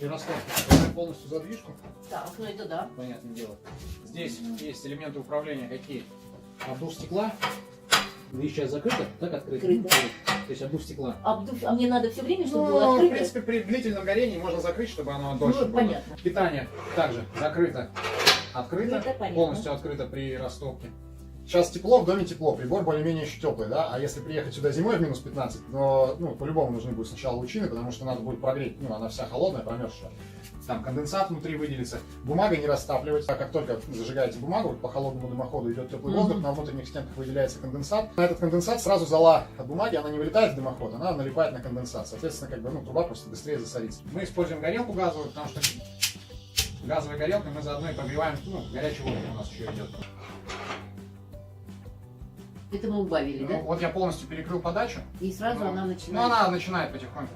при растопке. Открываем полностью задвижку. Так, ну это да. Понятное дело. Здесь есть элементы управления какие? Обдув стекла. Вы сейчас закрыто, так открыто? Открыто. То есть обдув стекла. А мне надо все время, чтобы было Ну, в открыто? принципе, при длительном горении можно закрыть, чтобы оно дольше Ну, было. понятно. Питание также закрыто, открыто, Это понятно. полностью открыто при растопке. Сейчас тепло, в доме тепло, прибор более-менее еще теплый, да, а если приехать сюда зимой в минус 15, то, ну, по-любому нужны будут сначала лучины, потому что надо будет прогреть, ну, она вся холодная, промерзшая. Там конденсат внутри выделится, бумага не растапливать, а как только зажигаете бумагу, по холодному дымоходу идет теплый воздух, на внутренних стенках выделяется конденсат. На этот конденсат сразу зола от бумаги, она не вылетает в дымоход, она налипает на конденсат, соответственно, как бы, ну, труба просто быстрее засорится. Мы используем горелку газовую, потому что газовой горелкой мы заодно и прогреваем, ну, горячий воздух у нас еще идет. Это мы убавили, Ну, да? вот я полностью перекрыл подачу. И сразу она Ну, начинает. она начинает потихоньку.